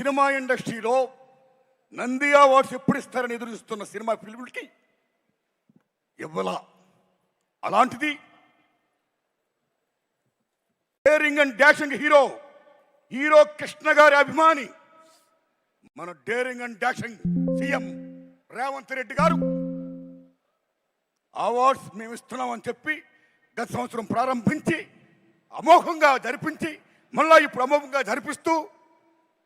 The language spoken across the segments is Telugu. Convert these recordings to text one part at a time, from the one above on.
సినిమా ఇండస్ట్రీలో నంది అవార్డ్స్ ఎప్పుడు ఇస్తారని ఎదురుస్తున్న సినిమా ఫిల్మ్కి ఇవ్వలా. అలాంటిది daring and dashing hero Krishna గారి అభిమాని మన daring and dashing CM Revanth Reddy గారు అవార్డ్స్ మేము ఇస్తున్నామని చెప్పి గత సంవత్సరం ప్రారంభించి అమోఘంగా జరిపించి మళ్ళా ఇప్పుడు అమోఘంగా జరిపిస్తూ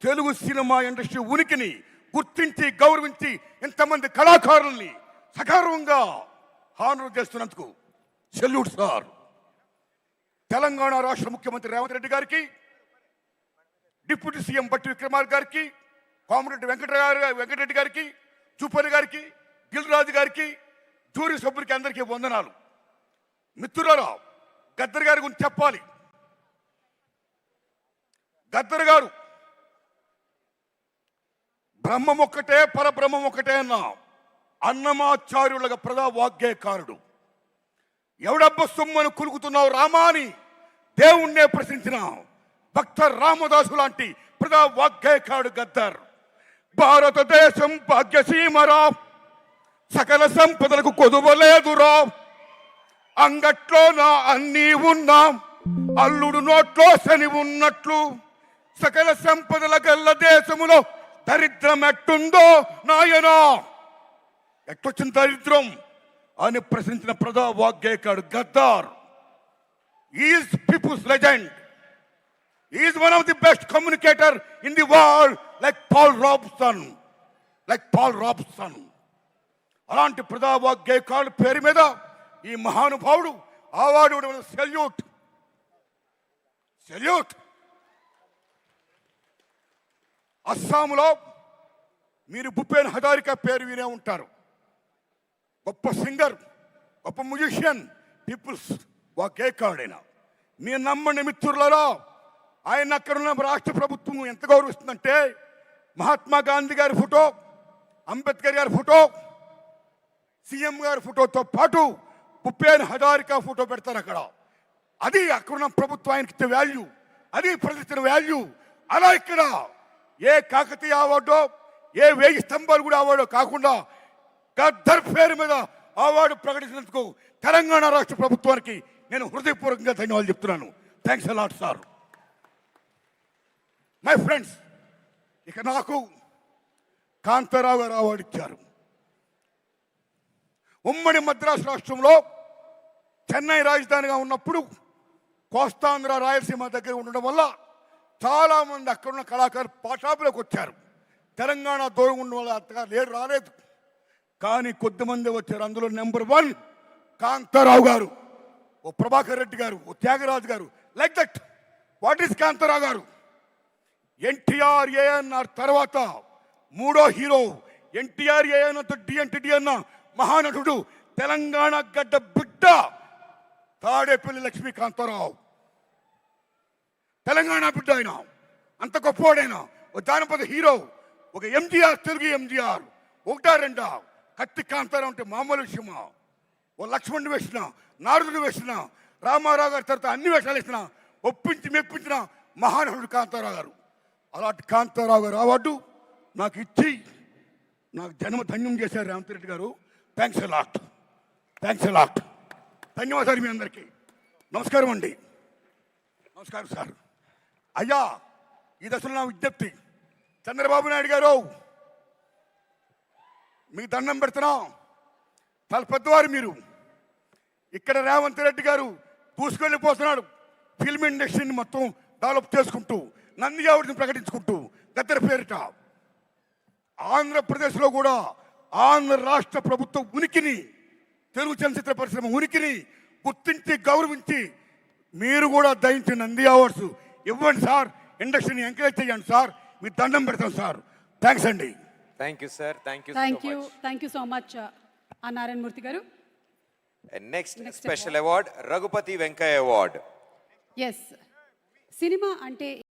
తెలుగు సినిమా ఇండస్ట్రీ ఉనికిని గుర్తించి గౌరవించి ఇంతమంది కళాకారుల్ని సగౌరవంగా హానర్ చేస్తున్నందుకు సెల్యూట్ సార్. తెలంగాణ రాష్ట్ర ముఖ్యమంత్రి రేవంత్ రెడ్డి గారికి, డిప్యూటీ సీఎం బట్టి విక్రమార్క గారికి, కోమరెడ్డి వెంకటరెడ్డి గారికి, చూపల్లి గారికి, గిల్రాజు గారికి, జూరీ సభ్యులకి అందరికీ వందనాలు. మిత్రులారా, గద్దర్ గారి గురించి చెప్పాలి. గద్దర్ గారు బ్రహ్మం ఒక్కటే పరబ్రహ్మం ఒక్కటే అన్న అన్నమాచార్యులుగా ప్రజా వాగ్గేయకారుడు. ఎవడబ్బ సొమ్మను కులుకుతున్నావు రామా అని దేవుణ్ణే ప్రశ్నించిన భక్త రామదాసు లాంటి ప్రజా వాగ్గేయకారుడు గద్దర్. భారతదేశం భాగ్యసీమరా, సకల సంపదలకు కొదువలేదురా, అంగట్లో నా అన్నీ ఉన్నా అల్లుడు నోట్లో శని ఉన్నట్లు, సకల సంపదల గల్ల దేశములో దరిద్రం ఎట్టుందో నాయనా, ఎట్టొచ్చిన దరిద్రం అని ప్రశ్నించిన ప్రజా వాగ్గేయకారుడు Gaddar. Is people's legend, is one of the best communicator in the world, like Paul Robeson. అలాంటి ప్రజా వాగ్గేయకారుడు పేరు మీద ఈ మహానుభావుడు అవార్డు సెల్యూట్. అస్సాంలో మీరు భూపేన్ హజారికా పేరు వినే ఉంటారు. గొప్ప సింగర్, గొప్ప మ్యూజిషియన్, పీపుల్స్ వాగ్గేయకారుడైన. మీరు నమ్మండి మిత్రులారా, ఆయన అక్కడున్న రాష్ట్ర ప్రభుత్వం ఎంత గౌరవిస్తుందంటే మహాత్మా గాంధీ గారి ఫోటో, అంబేద్కర్ గారి ఫోటో, సీఎం గారి ఫోటోతో పాటు భూపేన్ హజారికా ఫోటో పెడతారు అక్కడ. అది అక్కడున్న ప్రభుత్వం ఆయనకి ఇచ్చే వాల్యూ, అది ప్రజలిచ్చిన వాల్యూ. అలా ఇక్కడ ఏ కాకతీయ అవార్డో, ఏ 1000 స్తంభాలు కూడా అవార్డో కాకుండా గద్దర్ పేరు మీద అవార్డు ప్రకటించినందుకు తెలంగాణ రాష్ట్ర ప్రభుత్వానికి నేను హృదయపూర్వకంగా ధన్యవాదాలు చెప్తున్నాను. Thanks a lot sir. My friends, ఇక నాకు కాంతారావు గారు అవార్డు ఇచ్చారు. ఉమ్మడి మద్రాసు రాష్ట్రంలో చెన్నై రాజధానిగా ఉన్నప్పుడు కోస్తాంధ్ర రాయలసీమ దగ్గర ఉండడం వల్ల చాలామంది అక్కడున్న కళాకారులు పాఠాపులకు వచ్చారు. తెలంగాణ దూరం ఉండడం వల్ల అంతగా రాలేదు. కానీ కొద్దిమంది వచ్చారు. అందులో నెంబర్ 1 కాంతారావు గారు, ఓ ప్రభాకర్ రెడ్డి గారు, ఓ త్యాగరాజు గారు. Like that. What is Kantharao గారు? ఎన్టీఆర్ ఏఎన్ఆర్ తర్వాత 3వ హీరో. ఎన్టీఆర్ ఏఎన్ఆర్ డి అన్న మహానటుడు, తెలంగాణ గడ్డ బిడ్డ తాడేపల్లి లక్ష్మీకాంతారావు. తెలంగాణ బిడ్డ ఆయన, అంత గొప్పవాడైనా. ఓ జానపద హీరో, ఒక ఎంజీఆర్, తెలుగు ఎంజీఆర్. 1-2 కత్తి కాంతారావు అంటే మామూలు విషయమా? ఓ లక్ష్మణుడు వేసిన, నారదుడు వేసిన, రామారావు గారి తర్వాత అన్ని వేషాలు వేసిన, ఒప్పించి మెప్పించిన మహానటుడు కాంతారావు గారు. అలాంటి కాంతారావు గారు అవార్డు నాకు ఇచ్చి నాకు జన్మ ధన్యం చేశారు రేవంత్ రెడ్డి గారు. Thanks a lot. ధన్యవాదాలు మీ అందరికీ. నమస్కారం అండి. నమస్కారం సార్. అయ్యా, ఈ దశలో నా విజ్ఞప్తి, చంద్రబాబు నాయుడు గారు మీకు దండం పెడుతున్నాం. చాలా పెద్దవారు మీరు. ఇక్కడ రేవంత్ రెడ్డి గారు దూసుకెళ్ళిపోతున్నాడు. ఫిల్మ్ ఇండస్ట్రీని మొత్తం డెవలప్ చేసుకుంటూ, నంది అవార్డుని ప్రకటించుకుంటూ, గద్దర్ పేరిట ఆంధ్రప్రదేశ్లో కూడా ఆంధ్ర రాష్ట్ర ప్రభుత్వం ఉనికిని, తెలుగు చలనచిత్ర పరిశ్రమ ఉనికిని గుర్తించి గౌరవించి మీరు కూడా దయించి నంది అవార్డ్స్ ఇవ్వండి సార్. ఇండస్ట్రీని ఎంకరేజ్ చేయండి సార్. మీ దండం పెడతాం సార్. థ్యాంక్స్ అండి. Thank you sir. Thank you so much Narayana Murthy గారు. Next special award Raghupathi Venkaiah award. Yes, cinema అంటే